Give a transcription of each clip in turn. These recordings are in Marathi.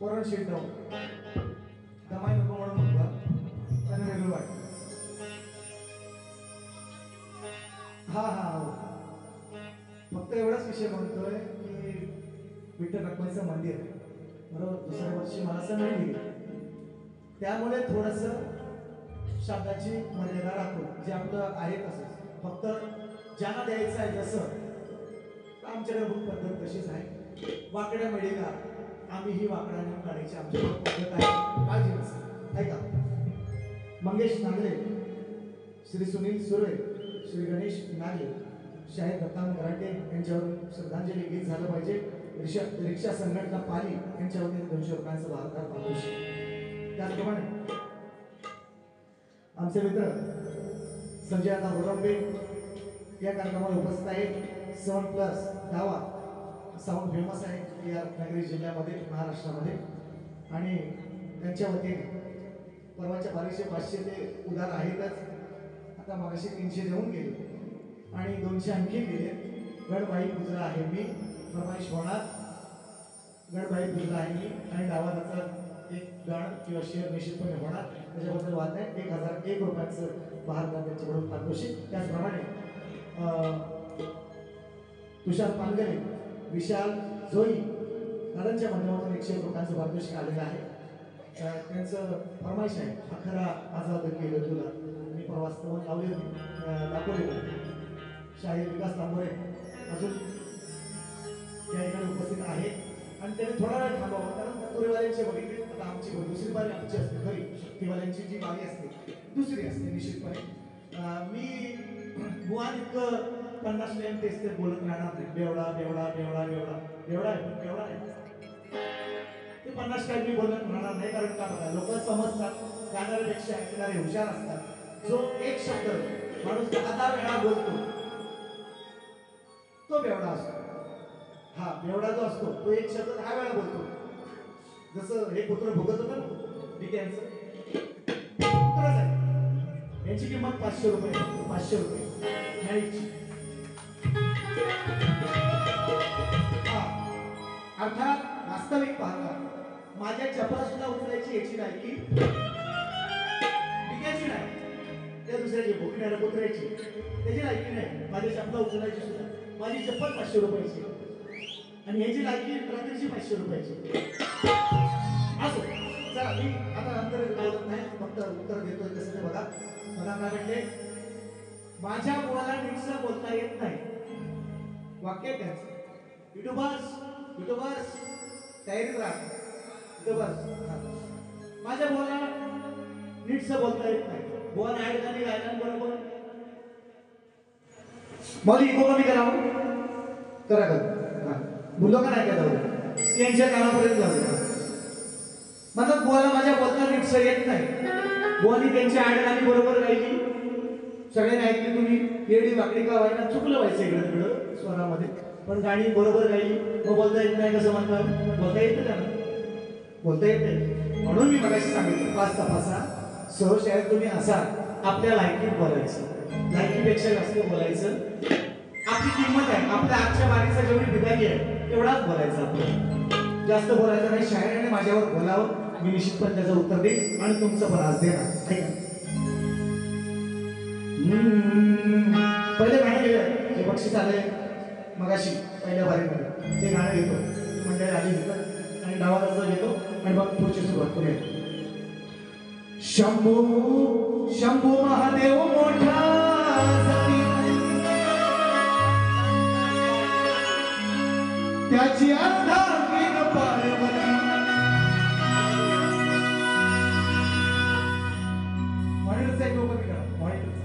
वरण शिंदो दमाई नको म्हणून म्हणतात त्यांना वेगळं वाटतं. हा हा हो. फक्त एवढाच विषय म्हणतोय की विठ्ठल रखुमाईचं मंदिर आहे बरोबर. दुसऱ्या वर्षी मला संधी दिली त्यामुळे थोडस शब्दाची मर्यादा राखून जे आपलं आहे तसंच फक्त ज्यांना द्यायचं आहे जसं आमच्याकडे खूप पद्धत तशीच आहे. वाकड्या मेळीला आम्ही ही वाकडा नेऊन काढायची आमची पद्धत आहे. काळजी नसते ऐका. मंगेश नागले, श्री सुनील सुर्वे, श्री गणेश नागले, शाहीर दत्तान कराटे यांच्यावर श्रद्धांजली गीत झालं पाहिजे. रिक्षा संघटना पाली यांच्यावरती 200 रुपयांचं भारतात पारितोषिक. त्याचप्रमाणे आमचे मित्र संजय आता गोरंबे या कार्यक्रमाला उपस्थित आहेत. 7+ दावा साऊंड फेमस आहे या रत्नागिरी जिल्ह्यामध्ये महाराष्ट्रामध्ये आणि त्यांच्या वतीने परवाच्या 500 ते उधार आहेतच. आता मागाशी 300 देऊन गेले आणि 200 आणखी दिले. गडबाई गुजरा आहे मी फरमाईश होणार. गडबाई गुजरा आहे मी आणि डावाचा एक गाण किंवा शेअर निश्चितपणे होणार त्याच्याबद्दल वाद नाही. 1001 रुपयांचं भारतात त्यांच्याकडून पारितोषिक. त्याचप्रमाणे तुषार पानगरे, विशाल जोई दादांच्या माध्यमातून 101 रुपयांचं पारितोषिक आलेलं आहे. त्यांचं फरमाईश आहे अखरा आझाद केलं तुला मी प्रवास लावले दाखवले. शाहीर विकास तांबोरे अजून या ठिकाणी उपस्थित आहे आणि त्याने थोडा वेळ थांबावं कारण तुरेवाल्यांचे बघितले आता आमची दुसरी बारी आमची असते खरी. शक्तीवाल्यांची जी बारी असते दुसरी असते निश्चितपणे. मी बुवान इतकं 50 टाइम तेच ते बोलत राहणार नाही. बेवडा बेवडा बेवडा बेवडा बेवडा आहे पण बेवडा आहे ते 50 टाइम मी बोलत राहणार नाही. कारण का बघा लोक समजतात गाणाऱ्यापेक्षा ऐकणारे हुशार असतात. जो एक शब्द माणूस 10 वेळा बोलतो तो बेवडा असतो. हा बेवडा जो असतो तो एक शब्द 10 वेळा बोलतो. जसं हे पुत्र भोगत होतं ना विद्यांचं पुत्रच आहे. याची किंमत 500 रुपये 500 रुपये न्यायची. अर्थात वास्तविक पाहता माझ्या चपला सुद्धा उचलायची याची लायकी विकायची नाही. त्या दुसऱ्याची भोकण्याला कुत्र्याची त्याची लायकी नाही. माझी चपला उचलायची सुद्धा माझी चप्पल 500 रुपयाची आणि ह्याची लायकी रात्रीची 500 रुपयाची. असो चला मी आता अंतर बोलत नाही फक्त उत्तर देतोय कसं ते बघा. मला काय म्हटले माझ्या मुलाला नीटसं बोलता येत नाही. वाक्य त्याचं युट्यूबर्स तयारीत राहा. युट्यूबर्स माझ्या मुलाला नीटसं बोलता येत नाही. बोल आहे आणि गायनांबरोबर मला इको कमी करावं करा करा बोललो का नाही का जाऊ त्यांच्या कानापर्यंत जाऊ. मतलब बुवाला माझ्या बोलता नीटसं येत नाही. बुवानी त्यांच्या आडगाणी बरोबर गायली सगळ्यांनी ऐकली. तुम्ही येडी वाकडी का व्हायना चुकलं व्हायचं इकडं तिकडं स्वरामध्ये पण गाणी बरोबर गायली. मग बोलता येत नाही कसं म्हणतात. बोलता येतं का बोलता येत नाही. म्हणून मी मगाशी सांगितलं 5 तपासा सहशायर तुम्ही असा आपल्या लायकीत बोलायचं. लायकीपेक्षा जास्त बोलायचं. आपली किंमत आहे आपल्या आजच्या बारीचा जेवढी बिदागी आहे तेवढाच बोलायचं. आपण जास्त बोलायचं नाही. शायराने माझ्यावर बोलावं मी निश्चितपणे त्याचं उत्तर देईन आणि तुमचं पण आज देणार. ऐका पहिले गाणं गेलं जे बक्षीस आले मगाशी पहिल्या बारीमध्ये ते गाणं घेतो मंडळी आली घेतात आणि डावा रस्ता घेतो आणि मग पुढची सुरुवात करूया. शंभू शंभू महादेव मोठा सती त्याची अर्धांगीण पार्वती मॉनिटरचा इको कमी करा मॉनिटरचा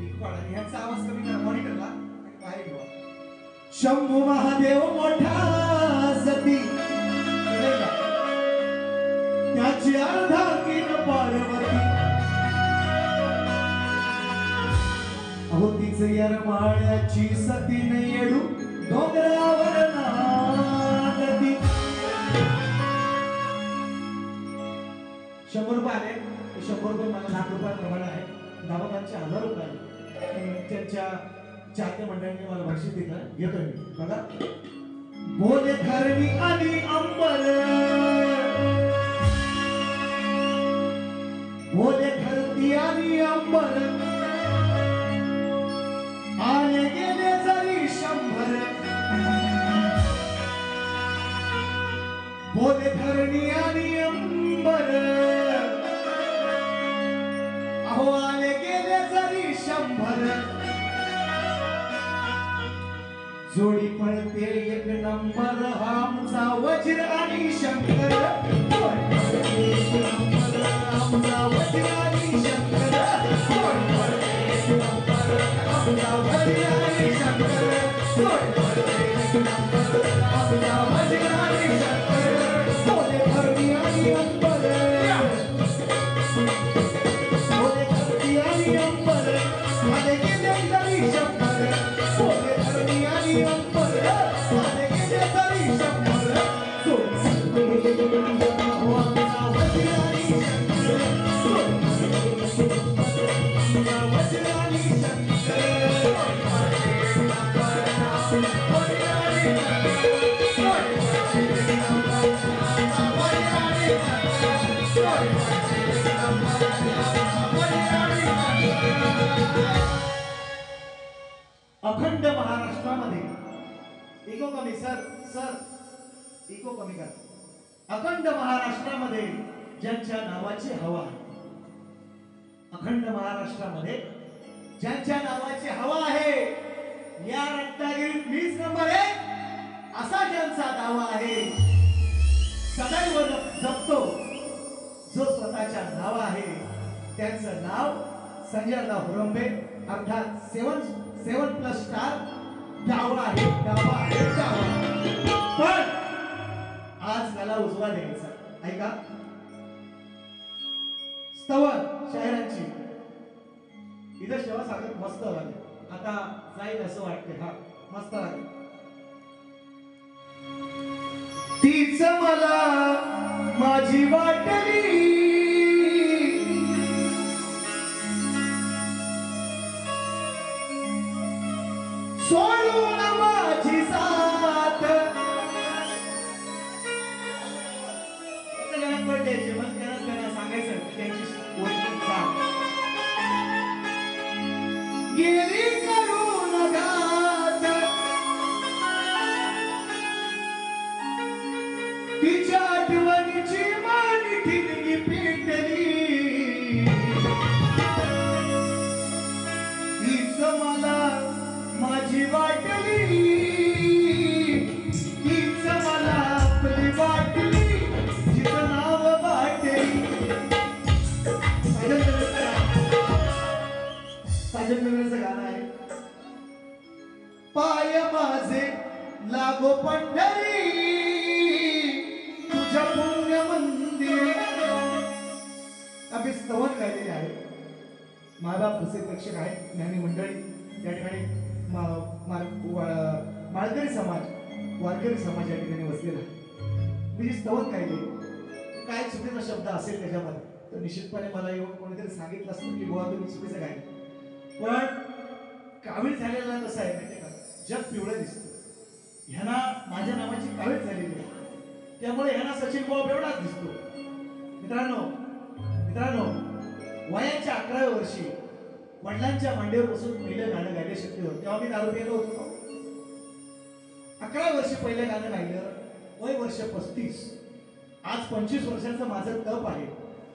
इको आणि ह्याचा आवाज कमी करा मॉनिटरला बाहेर घेऊ शंभू महादेव मोठा सती त्याची अर्धांगीण पार्वती अहो तीच येरमाळ्याची सती येडू डोंगरावर नांदती 100 रुपये आले 100 रुपये मला ₹1,00,000 आहे दामोदरांचे 1000 रुपये आले त्यांच्या चाहते मंडळींनी मला बक्षीस दिलं घेतोय मी बघा बोले धरणी आणि अंबर बोले धरती आणि अंबर आले गेले जरी 100 बोले धरणी आणि अंबर अहो आले गेले जरी 100 जोडी पळते एक नंबर हा आमचा वज्र आणि शंकर आमचा वज्र आणि शंकर आमचा वज्र आणि शंकर आमचा वज्र आणि शंकर बोले धरती आणि अंबर बोले धरती आणि अंबर आले गेले तरी 100 बोले धरती आणि अंबर आले गेले तरी 100 आमचा वज्र आणि शंकर आमचा वज्र आणि शंकर अखंड महाराष्ट्रामध्ये इको कमी सर इको कमी कर अखंड महाराष्ट्रामध्ये ज्यांच्या नावाची हवा आहे अखंड महाराष्ट्रामध्ये ज्यांच्या नावाची हवा आहे या रत्नागिरीत 20 नंबर 1 असा ज्यांचा दावा आहे सदैव जपतो जो स्वतःच्या नाव आहे त्यांचं नाव संजयराव हुरंबे अर्थात 7+ स्टार डावा आहे पण आज त्याला उजवा द्यायचा ऐका स्तवन शाहिरांची इथं शेवा सागर मस्त लागले आता जाईल असं वाटते हा मस्त लागेल तीच मला माझी वाटली सोडून माझी साथ द्यायचे मग त्यांना सांगायचं त्यांची गेली करून घात तिच्या आठवणीची मानी ठिणगी पेटली तीच मला माझी वाटली तीच मला आपली वाटली जिचं नाव वाटली साजन नगरचं गाणं आहे पाय माझे लागो पंढरी तुझ्या पुण्य मंदिर अभि स्तवन गायलेले आहे मायबाप प्रसिद्ध प्रेक्षक आहेत ज्ञानी मंडळी या ठिकाणी माळकरी समाज वारकरी समाज या ठिकाणी बसलेला आहे मी जी स्तवन गायले काय चुकीचा शब्द असेल त्याच्यामध्ये तर निश्चितपणे मला येऊन कोणीतरी सांगितलं असतं की बुवा तुम्ही चुकीचं गायलं पण कावीळ झालेला कसं आहे माहिती का जग पिवळं दिसतं ह्यांना माझ्या नावाची कावीळ झालेली आहे त्यामुळे ह्यांना सचिन बुवा एवढाच दिसतो मित्रांनो वयाच्या 11व्या वर्षी वडिलांच्या मांडीवर बसून पहिलं गाणं गायला शक्य होतं तेव्हा मी दारू पिलो होतो 11 वर्षी पहिलं गाणं गायलं वय वर्ष 35 आज 25 वर्षाचं माझं तप आहे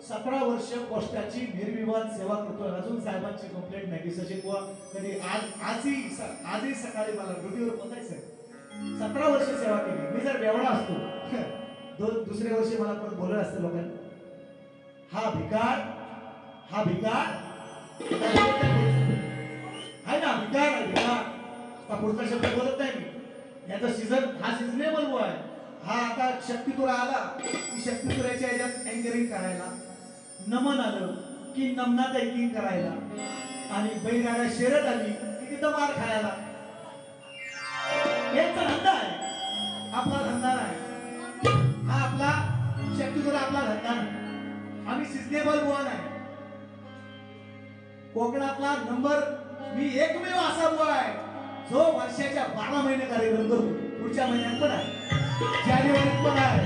17 वर्ष पोस्टाची निर्विवाद सेवा करतोय. अजून साहेबांची कंप्लेंट नाही की सचिन बुवा कधी आजही सकाळी मला ड्युटीवर पोचायचं. 17 वर्ष सेवा केली. मी जर बेवडा असतो दुसऱ्या वर्षी मला परत बोललं असतं लोकांनी, हा भिकार आहे ना, भिकार आहे भिकार. आता पुढचा शब्द बोलत नाही मी. याचा सीझन हा सिझनेबल बुवा आहे. हा आता शक्तितुरा आला की शक्तितुऱ्याच्या ह्याच्यात अँकरिंग करायला, नमन आलं की नमनात अँकरिंग करायला, आणि बैलगाड्या शर्यत आली की तिथं मार खायला. यांचा धंदा आहे, आपला धंदा नाही. हा आपला शक्तितुरा आपला धंदा नाही. आम्ही सिझनेबल बुवा नाही. कोकणातला मी एकमेव असा बुवा आहे जो वर्षाच्या 12 महिने कार्यक्रम करतो. पुढच्या महिन्यात पण आहे, जानेवारीत पण आहे,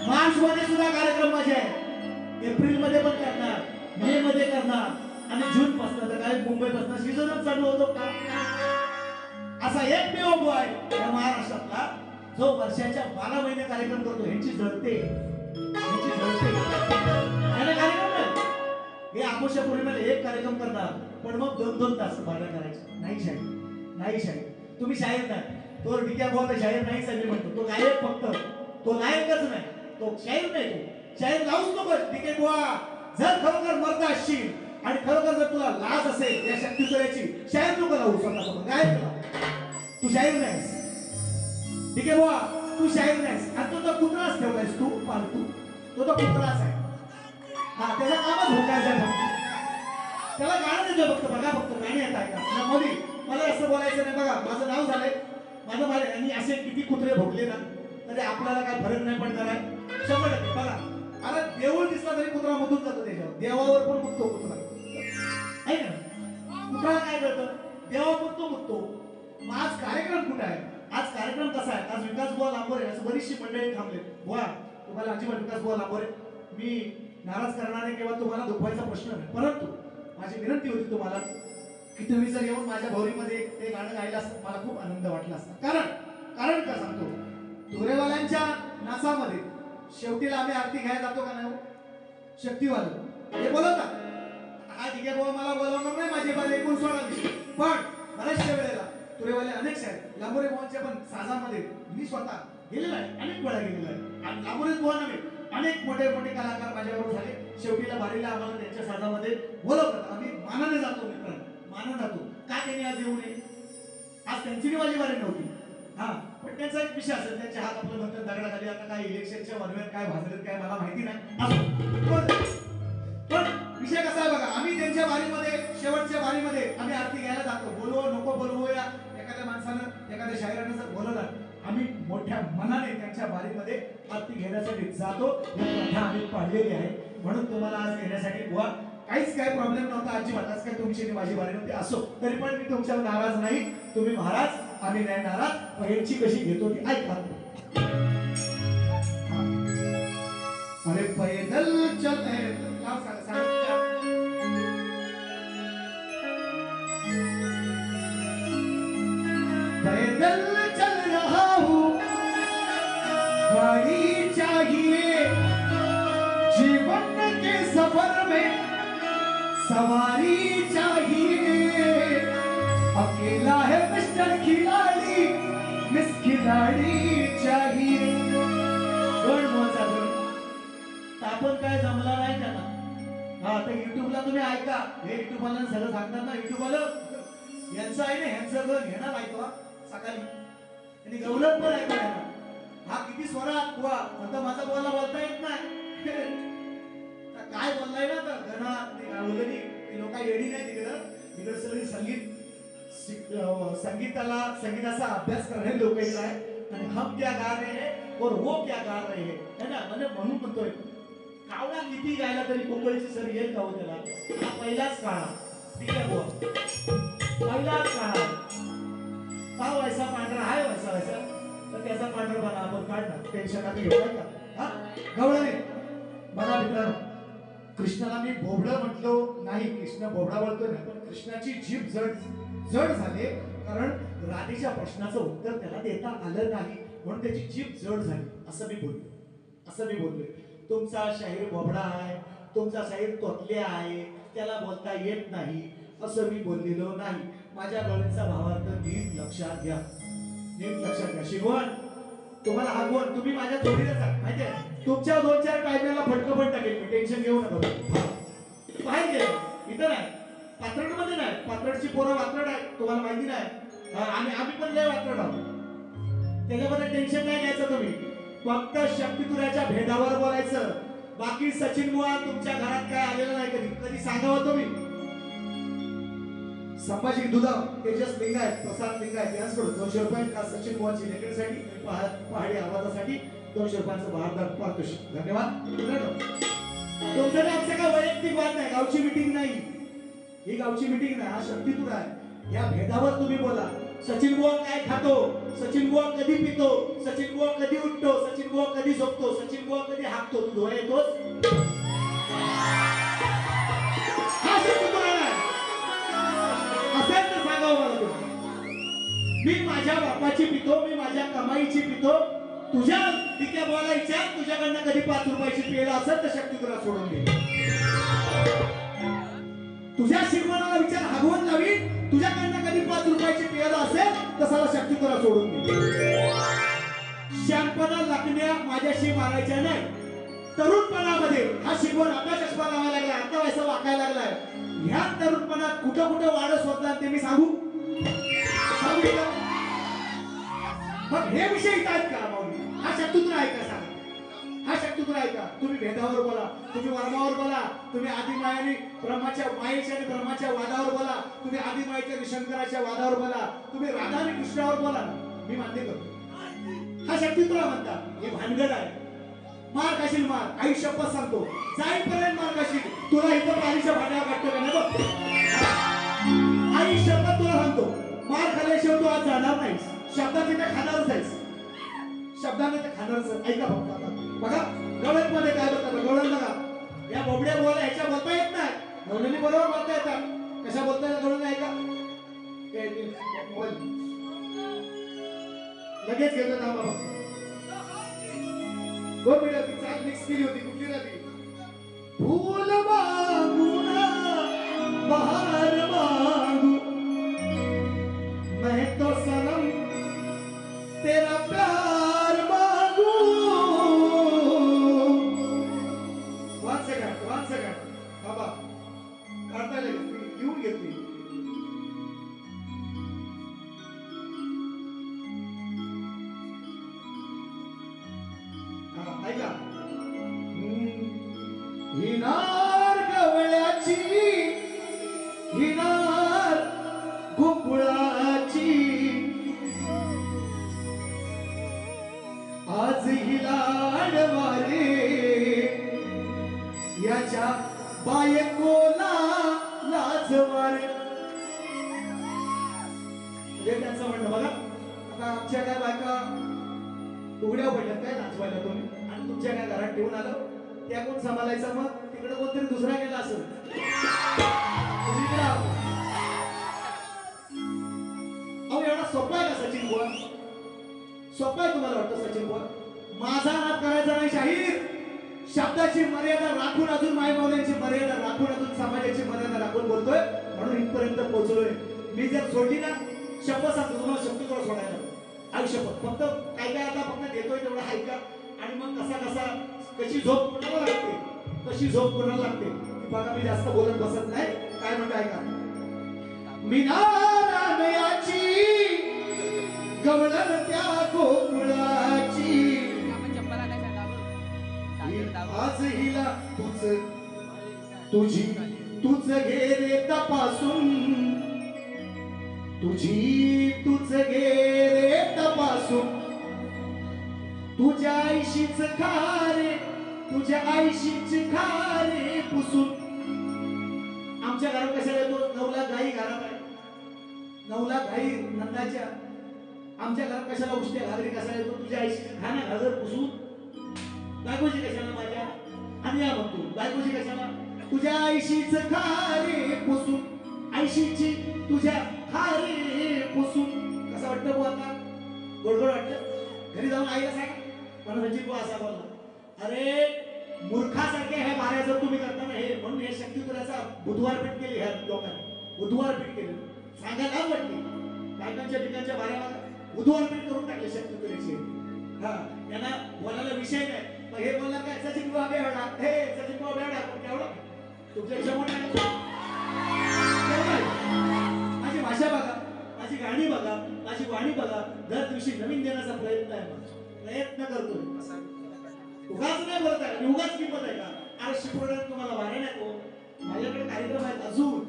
मार्च मध्ये सुद्धा कार्यक्रम माझे आहे. एप्रिल मध्ये पण करणार, मे मध्ये करणार, आणि जून पासून तर काय मुंबई पासून सीझनच चालू होतो. असा एकमेव बुवा आहे या महाराष्ट्रातला जो वर्षाच्या 12 महिने कार्यक्रम करतो. ह्यांची जळते कार्यक्रम नाही. हे आमोशा पौर्णिमेला एक कार्यक्रम करणार, पण मग 2-2 तास भाडं करायचं. नाही शाहीर तुम्ही शाहीर नाही. तो डिक्या भाऊ शाहीर नाही सगळे म्हणतो. तो गायक फक्त, तो गायकच नाही, तो शाहीर नाही. तो शाहीर लावूच नको. डिके बुवा जर खरोखर मर्द असशील आणि खरोखर जर तुला लाज असेल या शक्तिचोऱ्याची, शाहीर नको लावू. स्वतः गायक लाव. तू शाहीर नाहीस डिके बुवा, तू शाहीर नाहीस. आणि तो कुत्राच ठेवलायस तू पालतू. तो कुत्राच आहे. हा त्याला कामच भोकायचं. त्याला गाणं देतो फक्त. बघा फक्त गाणी येत आहे का मोदी. मला असं बोलायचं नाही. बघा माझं नाव झालंय, माझं आणि असे किती कुत्रे भोगले ना तरी आपल्याला काय फरक नाही पडणार आहे. 100%. बघा अरे देऊळ दिसला तरी कुत्रा मधून जातो त्याच्यावर. देवावर पण मुततो कुत्रा आहे ना. कुत्रा काय करतो, देवावर मुततो. आज कार्यक्रम कुठे आहे, आज कार्यक्रम कसा आहे. आज विकास बुवा लांबोरे असं बरीचशी मंडळी थांबले. बुवा तुम्हाला अजिबात विकास बुवा लांबोरे मी नाराज करणार नाही किंवा तुम्हाला दुखवायचा प्रश्न नाही, परंतु माझी विनंती होती तुम्हाला की तुम्ही जर येऊन माझ्या भोवरीमध्ये ते गाणं गायला असतं मला खूप आनंद वाटला असता. कारण का सांगतो, धुरेवाल्यांच्या नाचामध्ये शेवटीला आम्ही आरती घ्यायला जातो का नाही. शक्तीवाले हे बोलवतात, हा ठीक आहे बाबा मला बोलवणार नाही माझे बाल 19 दिवशी, पण बऱ्याचशा वेळेला तुरेवाले अनेक आहेत. लांबोरे बुवांच्या पण साजामध्ये मी स्वतः गेलेला आहे, अनेक वेळा गेलेला आहे. आणि लांबोरे बुवा नव्हे, अनेक मोठे कलाकार माझ्याबरोबर झाले. शेवटीला बारीला आम्हाला त्यांच्या साजामध्ये बोलवतात. आम्ही मानाने जातो मित्रांनो, मानाने जातो. का त्यांनी आज येऊ नये, आज त्यांची माझी बारी नव्हती. हा पण त्यांचा एक विषय असेल, त्यांचे हात आपलं म्हणतात दगडाखाली. आता काय इलेक्शनच्या वनव्यात काय भाजलेत काय मला माहिती नाही. पण विषय कसा आहे बघा, आम्ही त्यांच्या बारीमध्ये शेवटच्या बारीमध्ये आम्ही आरती घ्यायला जातो. बोलवो नको बोलवो, या एखाद्या माणसानं एखाद्या शाहिरानं जर बोलवलं आम्ही मोठ्या मनाने त्यांच्या बारीमध्ये आरती घेण्यासाठी जातो. ही प्रथा आम्ही पाळलेली आहे. म्हणून तुम्हाला आज घेण्यासाठी बुवा काहीच काय प्रॉब्लेम नव्हता अजिबात. आज काय तुमची माझी बारी नव्हती असो तरी पण मी तुमच्यावर नाराज नाही. तुम्ही महाराज आम्ही नाही नाराज. पण यांची कशी घेतो ती ऐका. अरे पैदल चलते पैदल चल रहा हूँ, गाड़ी चाहिए जीवन के सफर में, सवारी चाहिए. अकेला है मिस्टर खिलाड़ी, मिस खिलाड़ी चाहिए. आपण काय जमला नाही त्यांना. हा आता युट्यूबला तुम्ही ऐका, हे युट्यूब वाल्यांना सगळं सांगतात ना. युट्यूब वालं यांचं आहे ना, ह्यांचं घर घेणार ऐकवा सकाळी त्यांनी गवलत पण ऐकलं. हा किती स्वरात बुवा आता माझा बोलला बोलता येत नाही. काय बोललाय ना तर घना गावलनी लोक येडी नाही तिकडं सगळी संगीताचा अभ्यास करणारे लोक इकडे आहेत. आणि हम क्या गा रहे हैं और वो क्या गा रहे हैं है ना. म्हणजे म्हणून म्हणतोय कावळा किती गायला तरी कोंबडीची सर येईल का हो त्याला. हा पहिलाच काळा ठीक आहे बुवा, पहिलाच काळा. का वैसा पांढरा आहे वैसा तर त्याचा पांढरपणा आपण काढणार. टेन्शन आता घेऊया का. हा गवळणी बघा मित्रांनो, कृष्णाला मी बोबडं म्हटलो नाही, कृष्ण बोबडा बोलतोय ना, पण कृष्णाची जीभ जड झाले कारण राधेच्या प्रश्नाचं उत्तर त्याला देता आलं नाही म्हणून त्याची जीभ जड झाली असं मी बोललोय. तुमचा शाहीर बोबडा आहे, तुमचा साहेब तोतले आहे, त्याला बोलता येत नाही असं मी बोललेलो नाही. माझ्या गवळीचा भावार्थ नीट लक्षात घ्या, नीट लक्षात घ्या. शिकवण तुम्हाला हागवण तुम्ही माझ्या जोडीलाच आहात माहितीये. तुमच्या 2-4 टायमाला फटकं पण टाकेल मी, टेन्शन घेऊ नका. बाहेर गेले इथं नाही, पात्रट मध्ये नाही. पात्रटची पोरं वात्रट आहे तुम्हाला माहिती नाही. आणि आम्ही पण लय वात्रट आहोत, त्याच्यामध्ये टेन्शन नाही घ्यायचं तुम्ही. फक्त शक्तितुऱ्याच्या भेदावर बोलायचं. बाकी सचिन बुवा तुमच्या घरात काय आलेलं नाही कधी, कधी सांगावं तुम्ही. संभाजी दुधाव, तेजस लिंगायत, प्रसाद लिंगायत यांच्याकडून 200 रुपये का सचिन बुवाची लेकरसाठी पहाडी आवाजासाठी 200 रुपयांचं बहारदार पारितोषिक. धन्यवाद. तुमचं आमचं काय वैयक्तिक वाद नाही, गावची मीटिंग नाही ही, गावची मीटिंग नाही, हा शक्तितुरा आहे. या भेदावर तुम्ही बोला. सचिन बुवा काय खातो, सचिन बुवा कधी पितो, सचिन बुवा कधी उठतो, सचिन बुवा कधी झोपतो, सचिन बुवा कधी हाकतो, तू धुवा येतोस. हा शक्तितुरा नाही असेल तर सांगावं मला तुम्ही. मी माझ्या बापाची पितो, मी माझ्या कमाईची पितो. तुझ्या तिथे बोलायच्या तुझ्याकडनं कधी 5 रुपयाची पियला असेल तर शक्तितुरा सोडून दे. तुझ्या शिकवणाला विचार हागवून लावी, तुझ्याकडनं कधी 5 रुपयाची पियला असेल तसाला शक्तितुरा सोडून दे. शानपणा लागण्या माझ्याशी मारायच्या नाही. तरुणपणामध्ये हा शिकवण आता चष्मा लावायला लागला, आता वैसा वाकायला लागलाय. ह्या तरुणपणात कुठं कुठं वाढ शोधला ते मी सांगू का? मग हे विषय इथं आहेत का माऊली? हा शक्तितुरा आहे का सांगा? हा शक्तितुरा आहे का? तुम्ही भेदावर बोला, तुम्ही वर्मावर बोला, तुम्ही आदिमाय आणि ब्रह्माच्या मायेच्या आणि ब्रह्माच्या वादावर बोला, तुम्ही आदिमायेच्या आणि शंकराच्या वादावर बोला, तुम्ही राधा आणि कृष्णावर बोला, मी मान्य करतो. हा शक्तितुरा म्हणतात. हे भानगड आहे. मार खाशील मार, आई शपथ सांगतो जाईपर्यंत मार खाशील. तुला इथं पाणीच्या भांड्यावर काढतो का नाही बघ, आई शपथ तुला सांगतो. मार खाल्ल्याशिवाय तू आज जाणार नाहीस. शब्दाने ते खाणारच आहेस, शब्दाने ते खाणारच. ऐका फक्त आता बघा गवळण मध्ये काय बोलतात, गवळण बघा. या बोबड्या बोला ह्याच्या बोलता येत नाही, गवळणी बरोबर बोलता येतात. कशा बोलता येतात गवळण? ऐका लगेच घेतो ना बाबा. 2 मिनिटं ती चाल मिक्स केली होती, कुठली राहती? फूल मांगू ना बहार मांगू, मैं तो सनम तेरा प्यार मांगू. वन सेकंड बाबा काढता लगेच घेऊन घेतली. ऐका. हिनार गवळ्याची, हिनार गोकुळाची, आज ही लाडवारे याच्या बायकोला लाजवारे. हे त्यांचं म्हणणं बघा. आता आमच्या काय बायका उघड्या पडल्यात काय नाचवायला तुम्ही, आणि तुमच्या काय घरात ठेवून आलं, त्या कोण सांभाळायचं? मग तिकडे कोणतरी दुसरा गेला असेल. अहो एवढा सोपा आहे का सचिन बुवा? सोपा आहे तुम्हाला वाटतं सचिन बुवा? माझा नाद करायचा नाही शाहीर. शब्दाची मर्यादा राखून, अजून मायबावल्यांची मर्यादा राखून, अजून समाजाची मर्यादा राखून बोलतोय, म्हणून इथपर्यंत पोहोचलोय. मी जर सोडली ना, शपथ सांगतो तुम्हाला शक्तितुरा सोडायला. आई शपथ. फक्त काय काय आता फक्त देतोय तेवढा ऐका. आणि मग कसा कशी झोप कोणाला लागते, कशी झोप कोणाला लागते ती बघा. मी जास्त बोलत बसत नाही. काय म्हणतो ऐका. मिनाराची गवळण त्या गोकुळाची, आज हिला तुझ घे रे तपासून, तुझ घे रे तपासून. तुझ्या आईशीच खारे, तुझ्या आईशीच खारे पुसून. आमच्या घरात कशाला येतो? 9 लाख गाई घरात आहे, 9 लाख गाई नंदाच्या. आमच्या घरात कशाला उष्ट्या घागरी कशाला येतो? तुझ्या आईशीच खाना घागर पुसून. बायकोची कशाला माझ्या? आणि या म्हणतो बायकोची कशाला? तुझ्या आईशीच खारे पुसून, आईशीची तुझ्या खारे पुसून. कसं वाटतं बुवा आता? गोडगोड वाटतं? घरी जाऊन आईला सांग मला सचिन बुवा असा बोलला. अरे मूर्खासारखे हे मार्या जर तुम्ही करताना हे म्हणून हे शक्तिपुराचा बुधवार पेट केली ह्या लोकांनी बुधवार पेट केली सांगायला वाटली बायकांच्या पिकांच्या बाऱ्याला बुधवार पेट करून टाकले शक्तिपुराची हा यांना बोलायला विषय नाही मग हे बोलला काय सचिन बाबा बेवडा हे सचिन बाबा बेवडा केवढा तुमच्या हिशोबाने माझी भाषा बघा माझी गाणी बघा माझी वाणी बघा दर दिवशी नवीन देण्याचा प्रयत्न आहे प्रयत्न करतोय उगाच नाही बोलत आहे उगाच किंमत आहे का आज शिकवण्यात तुम्हाला वाऱ्या नाही तो माझ्याकडे कार्यक्रम आहेत अजून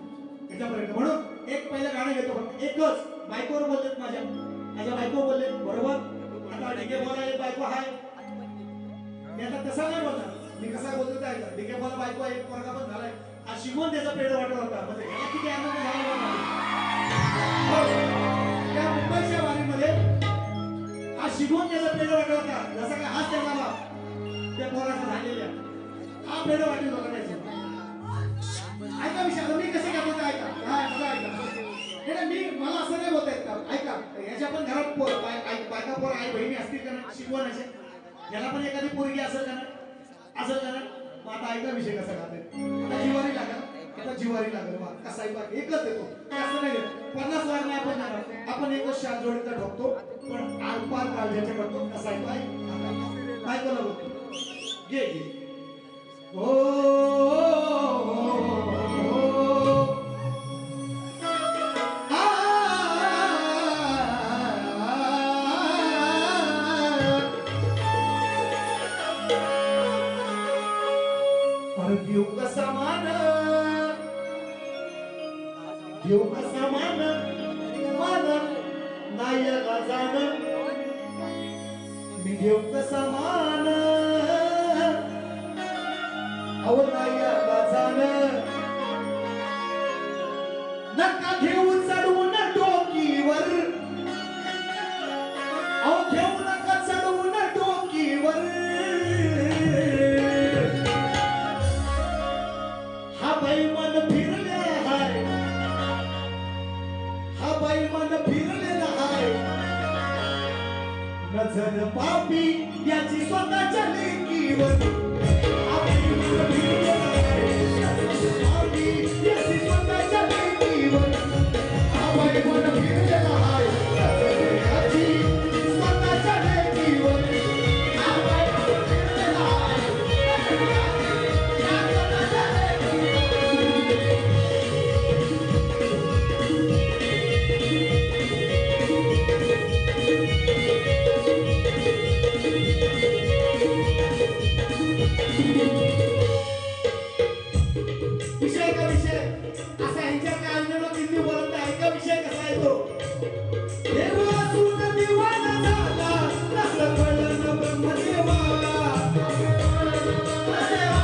त्याच्यापर्यंत म्हणून एक पहिलं गाणं घेतो फक्त एकच बायकोवर बोललेत माझ्या बायको बोलले बरोबर आता डिके बोलायला बायको आहे मी आता तसा नाही बोलणार मी कसा बोलतो काय का डिके बोला बायको आहे एक वर्गा पण झालाय आज शिकवून त्याचा पेड वाटत होता म्हणजे याला किती आनंद झाला त्या मुंबईच्या वारीमध्ये आज शिकवून त्याचा पेड वाटत होता जसा काय हाच त्याला त्या पोराचा झालेल्या हा पेड वाटत होता त्याचा ऐका विषय मी कसे काय बोलतो ऐका काय बघा ऐका मी मला असं नाही बोलता येत का ऐका याच्या पण घरात बायका पोर आई बहिणी असतील का नाही शिकवण्याचे याला पण एखादी पोरगी असेल का नाही मग आता ऐका विषय कसा खाते आता जिवारी लागल आता जिवारी लागल मग कसा एकच देतो असं नाही 50 वार नाही आपण एकच शाल जोडीचा ठोकतो पण आरपार काळजाच्या करतो कसा आहे काय करा बोलतो घे देव कसा मान नायका जाण मी देव कसा मान अव नायका जाण नका घेऊ चढवून डोकीवर अव घेऊ नका चढवून डोकीवर मन फिरले हाय हा बाई मन फिरलेला हाय नजर पापी याची स्वतःच्या लेकीवर हा बाई मन फिरलेला हाय नजर पापी याची स्वतःच्या लेकीवर हा बाई मन फिरलेला हाय नजर याची स्वतःच्या लेकीवर हा बाई मन फिरलेला हाय नजर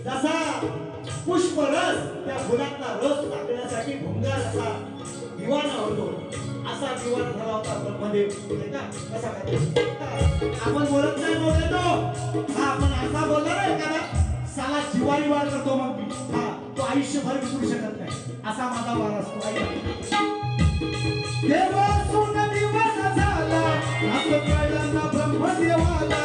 जसा पुष्परस त्या फुलातला रस टाकण्यासाठी भुंगार असा दिवाना होतो असा दिवाना झाला होता ब्रह्मदेव कसा आपण बोलत नाही बोलतो हा आपण असा बोलला ना एखादा साला जिवारी वार करतो मग मी हा तो आयुष्यभर विसरू शकत नाही असा माझा वार असतो देवा सोन दिवाना झाला असं कळलं ना ब्रह्मदेवाला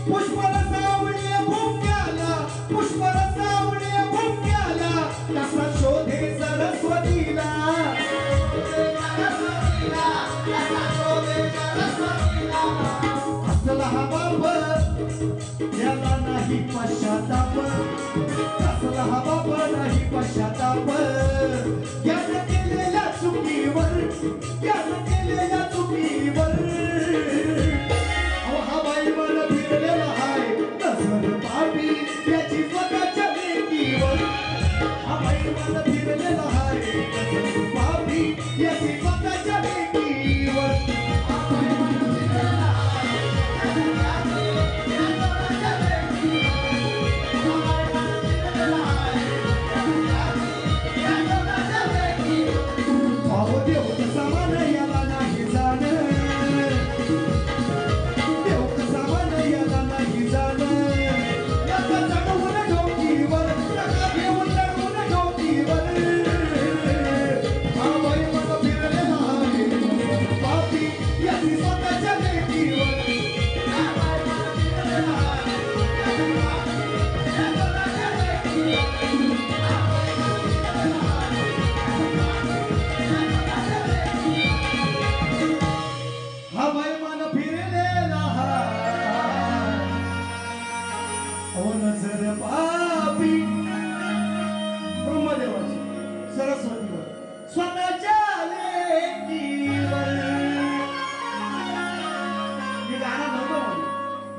पुष्परसावळी भोंग्याला पुष्परसावळी भोंग्याला कसा शोधे सरस्वतीला असला हा बाप याला नाही पश्चाताप असला हा बाप नाही पश्चाताप यानं केलेल्या चुकीवर यानं केलेल्या चुकीवर हा बाई मला फिरलेला हाय नजर पापी याची स्वतःच्या लेकीवर हा बाई मला फिरलेला हाय नजर पापी याची स्वतःच्या लेकीवर देव कसा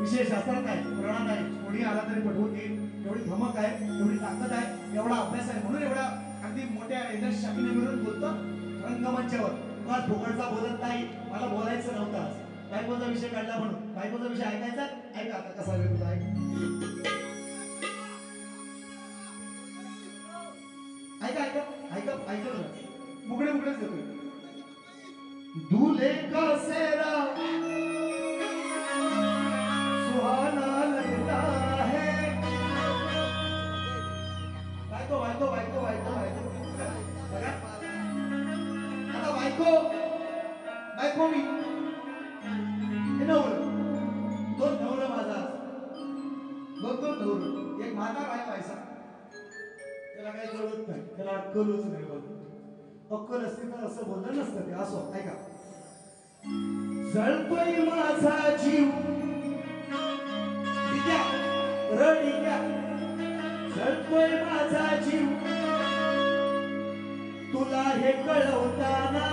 विषय शास्त्रात आहे, पुराणात आहे, कोणी आला तरी पटवून देईल एवढी धमक आहे, एवढी ताकद आहे, एवढा अभ्यास आहे, म्हणून एवढा अगदी मोठ्या याच्या शाखीने मिळून बोलतो रंगमंचावर. उगाच फुकटचा बोलत नाही, मला बोलायचं नव्हतं आज. बायकोचा विषय काढला म्हणून. बायकोचा विषय ऐकायचा, ऐका आता कसा वेळ तुला ऐका ऐका ऐका ऐका मुगडे मुगडेच घेतोय. दूल्हे का सेहरा सुहाना लगता है. बायको बायको बायको बायको बायको बघा आता बायको बायको मी हे नवरं दोन नवरं माझा दोन नवरं. एक म्हातारा आहे पैसा, त्याला काही कळत नाही, त्याला अक्कलच नाही. बघ अक्कल असते तर असं बोललं नसतं ते. असो ऐका. जळतोय माझा जीव रडिक्या, जळतोय माझा जीव तुला हे कळवताना.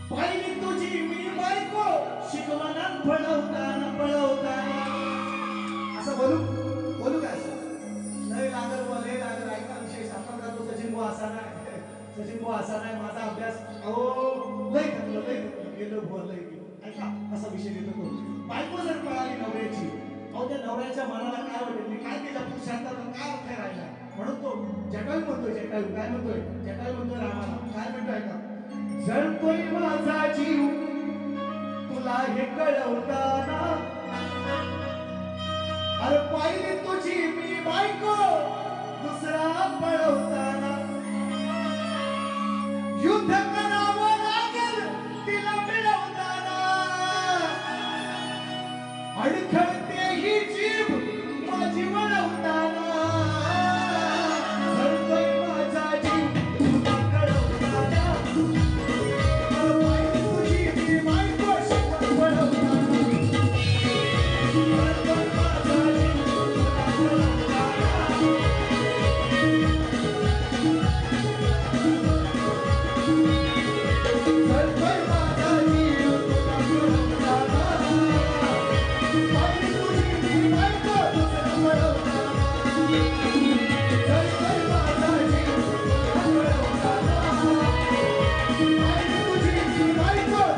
पाहिली तुझी मी बायको शिकवणात पळवताना पळवताना. असं बोलू काय असं लय लागल लय लागल. ऐका विषय आपण जातो सचिन भाऊ असा नाही, सचिन भाऊ असा नाही. माझा अभ्यास अहो लय थकलं गेलं भर लय गेलो. ऐका असा विषय घेतो तो. बायको जर पळाली नवऱ्याची, अहो त्या नवऱ्याच्या मनाला काय वाटेल, मी काय केलं पुरुषांचा काय अर्थ राहिला. म्हणून तो जटायू म्हणतोय, जटायू काय म्हणतोय, जटायू म्हणतोय रामाला काय म्हणतोय का, जळतोय माझा जीव तुला हे कळवताना. अरे पाहिली तुझी मी बायको दुसरा पळवताना. युद्ध करावं लागेल तिला मिळवताना. अडखळते ही जीभ माझी वळवताना. जळतोय माझा जीव तुला कळवताना. अरे पाहिली तुझी मी बायको शिकवण पळवताना. जळतोय माझा जीव तुला कळवताना.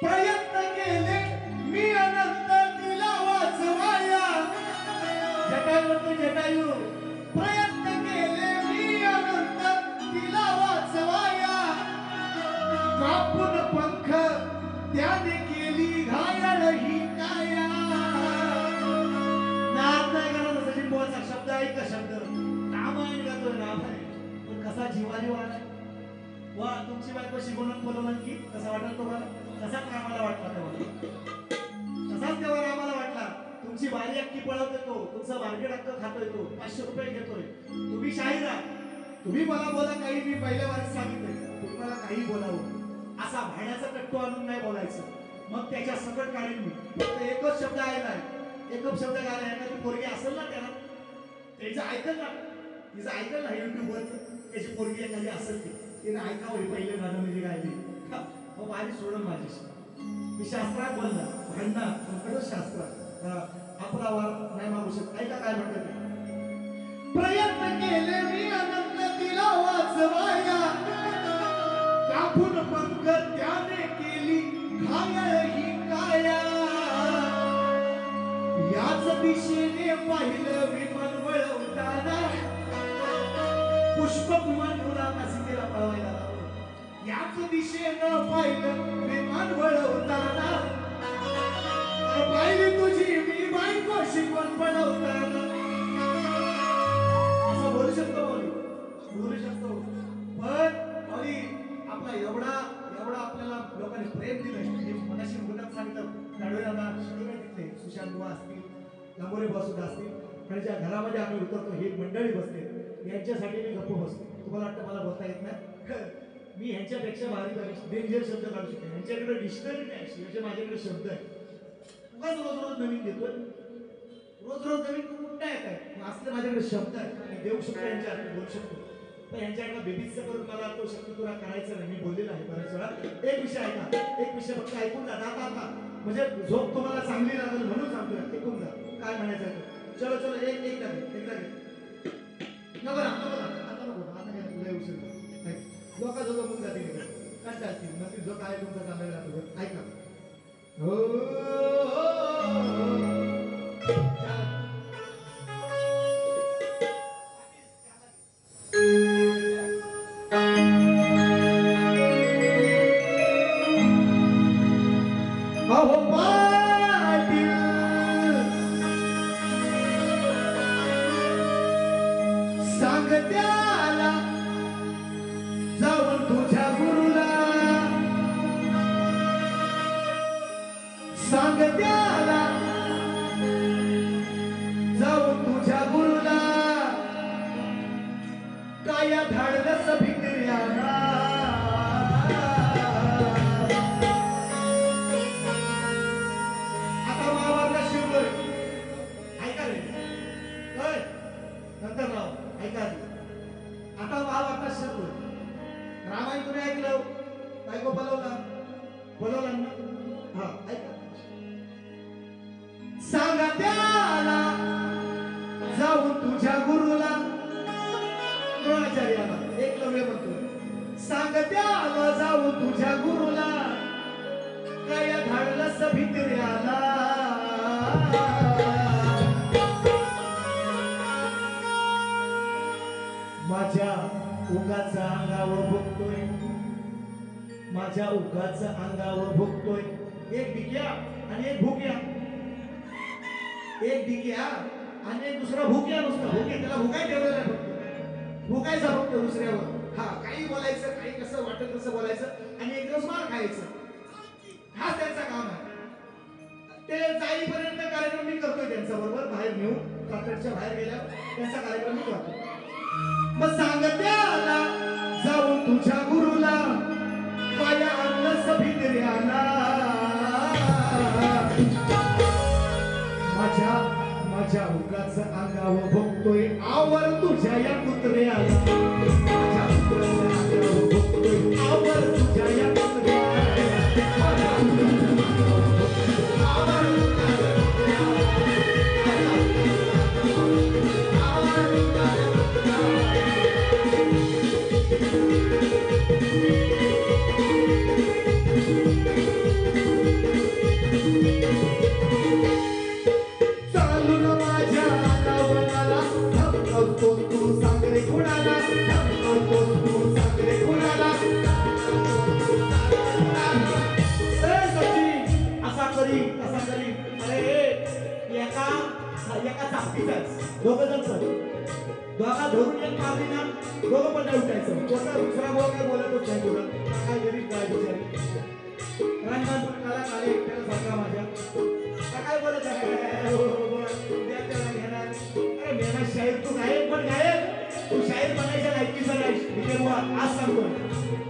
प्रयत्न केले मी अनंत तिला वाचवाया. जटायू प्रयत्न केले मी अनंत तिला वाचवाया. कापून पंख त्याने केली घायल ही काया. नाद नाही करत सचिन बोलचा शब्द ऐक शब्द रामायण गातोय रामायण. पण कसा जीवानी वाढलाय वा. तुमची बायको शिकवून बोलवलं की कसा वाटत तुम्हाला, तसाच रामाला वाटला तेव्हा, तसाच तेव्हा रामाला वाटला. तुमची बारी अक्की पळवतोय तो, तुमचं मार्केट अक्क खातोय तो, 500 रुपये घेतोय. तुम्ही शाहीर आहात, तुम्ही मला बोला काही. मी पहिल्या वारीत सांगितलंय तुम्हाला काही बोलावं, असा भाड्याचा कट्टो आणून नाही बोलायचं. मग त्याच्या सकट काढीन मी. फक्त एकच शब्द आहे नाही, एकच शब्द गायला एखादी पोरगी असेल ना त्याला, त्याचं ऐकल ना, तिचं ऐकल ना युट्यूबवरचं, त्याची पोरगी एखादी असेल ती, तिने ऐकावं हे पहिले गाणं म्हणजे गायले. मग माझी सोडून माझ्याशी मी शास्त्रात बोलणार भांडणार, खरंच शास्त्रात आपला वार नाही मागू शकत. ऐका काय म्हणतात. प्रयत्न केले मी अनंत तिला वाचवाया. कापून पंख त्याने केली घायल ही काया. याच दिशेने पाहिलं विमान वळवताना. पुष्प विमान उडाला सीतेला पळवायला लावलं. याच दिशेनं पाहिलं विमान वळवताना. पाहिली तुझी मी बायको शिकवण पळवताना. असं बोलू शकतो बोलू शकतो. पण आपला एवढा आपल्याला लोकांनी प्रेम दिलंय. मनाशी मुलांना सांगितलं दादा तिथले सुशांत बुवा असतील, लांबोरे बुवा सुद्धा असतील, आणि ज्या घरामध्ये आम्ही उतरतो ही मंडळी बसते, यांच्यासाठी मी गप्प बसतो. तुम्हाला वाटतं मला बोलता येत नाही, मी ह्यांच्यापेक्षा भारी डेंजर शब्द काढू शकतो. ह्यांच्याकडे डिक्शनरी नाही अशी, म्हणजे माझ्याकडे शब्द आहे. उगाच रोज नवीन घेतोय, रोज नवीन कुठं येत आहे. असले माझ्याकडे शब्द आहेत, देऊ शकतो यांच्या बोलू शकतो. तर यांच्याकडे बेबीचं करून मला तो शक्ती तुला करायचा नाही. मी बोललेलो आहे बऱ्याच वेळा. एक विषय ऐका, एक विषय फक्त ऐकून जा. आता म्हणजे झोप तुम्हाला चांगली लागेल म्हणून सांगतोय. ऐकून जा काय म्हणायचं आहे. चलो चलो एक एक लागे नको ना आता नको आता काय लय उशीर लोक जो जमून जातील काय चालतील नक्की जो काय तुमचा चांगला राहतो. ऐका अहो पाटील सांग त्याला जाऊन तुझ्या गुरुला सांग त्याला जाऊन तुझ्या गुरुला काय धाडलंस भित्र्याला आता वाव आता शब्द रामायण तुम्ही ऐकलं बायको बोलवला ना हा ऐका सांगा त्याला जाऊन तुझ्या गुरुला द्रोणाचार्याला एकलव्य म्हणतो सांग त्याला जाऊन तुझ्या गुरुला काय धाडलंस भित्र्याला माझ्या उगाचा अंगावर भुकतोय माझ्या उगाचा अंगावर भुकतोय एक भिक्या आणि एक भुक्या एक भिक्या आणि एक दुसरा भुक्या नुसता भुके त्याला भुकाय ठेवलेला आहे फक्त भुकायचा फक्त दुसऱ्यावर हा काही बोलायचं काही कसं वाटत तसं बोलायचं आणि एक दिवस मार खायचं हाच त्यांचा काम आहे. ते जाईपर्यंत कार्यक्रम मी करतोय त्यांच्या बरोबर बाहेर नेऊन कात्रजच्या बाहेर गेल्यावर त्यांचा कार्यक्रम मी करतो. मग सांग त्याला जाऊन तुझ्या गुरुला काय आणलंस भित्र्याला माझ्या उगाच अंगावर भोगतोय आवर तुझ्या या कुत्र्याला माझ्या उगाच अंगावर भोगतोय आवर तुझ्या या कुत्र्याला चालून माझ्या नावाला धमकावतो तू सांगरे कुणाला धमकावतो तू सांगरे कुणाला असा करी अरे एका चापटीचाच दोघं जण सर दोघा धरून एक मारली ना दोघं पण नाही उठायचं कोणता दुसरा बोल काय बोलतच नाही तुला काय गरीब काय बिचारी रंगण काला काले एकट्याला सांगा माझ्या काय बोलत आहे अरे मेरा शाहीर तू गायब पण गायब तू शाहीर बनायच्या लायकीचा नाही बुवा आज सांगतोय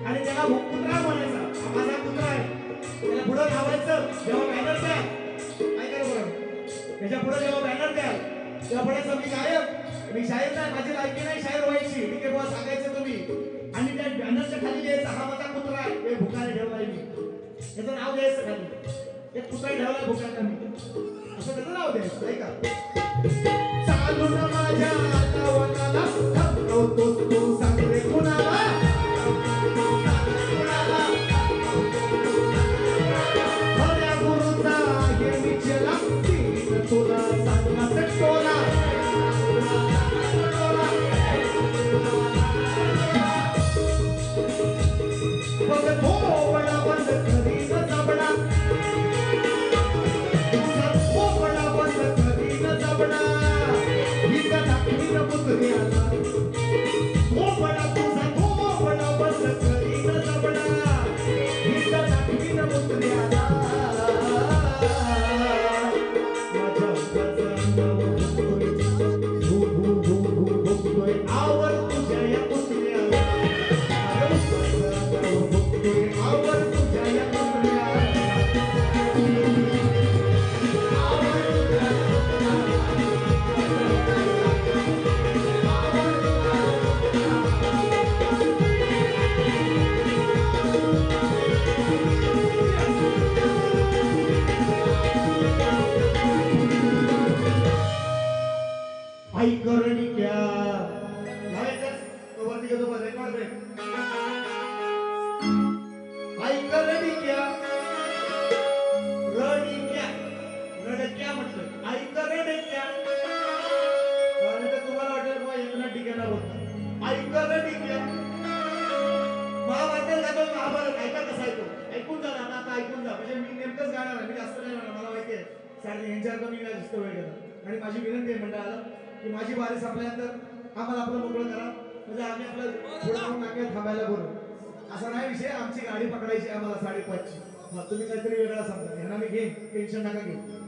आणि त्याला कुत्रा बनायचा माझा कुत्रा आहे त्याला पुढं धावायचं जेव्हा बॅनर द्या काय कर बरं त्याच्या पुढे जेव्हा बॅनर द्याल तेव्हा पडायचं मी गायब मी शाहीर नाही माझी लायकी नाही शाहीर व्हायची ठीक आहे बुवा सांगायचं तुम्ही आणि त्या बॅनरच्या खाली लिहायचं हा माझा कुत्रा आहे हे भुकाने ठेवलाय मी याचं नाव द्यायचं खाली एक कुत्रा ठेवलाय भुकाने मी असं त्याचं नाव द्यायचं नाही का चालून माझ्या नावाला धमकावतो तू सांगरे कुणाला खऱ्या गुरुचा हे विचारा तुला सांगण्याचं टोला बघ थोडा बंद करीन जबडा तुझा थोडा बंद करीन जबडा ऐक रडिक्या रडिक्या रडक्या म्हटलं ऐक रडक्या कारण का तुम्हाला वाटेल बाबा एकनाथ टिक्याला बोलतात ऐक रडिक्या महाभारतात जातो महाभारत ऐका कसा येतो ऐकून जा ना आता ऐकून जा म्हणजे मी नेमकंच गाणार आहे मी जास्त नाही म्हणणार मला माहिती आहे साडे यांच्यावर मी काय जास्त वेळ घेणार आणि माझी विनंती आहे मंडळाला की माझी बारी संपल्यानंतर आम्हाला आपलं मोकळं करा म्हणजे आम्ही आपलं पुढे जाऊन नाक्यात थांबायला बोलू असा नाही विषय आमची गाडी पकडायची आम्हाला 5:30ची तुम्ही काहीतरी वेगळा सांगता यांना मी घेईन टेन्शन नका घेऊ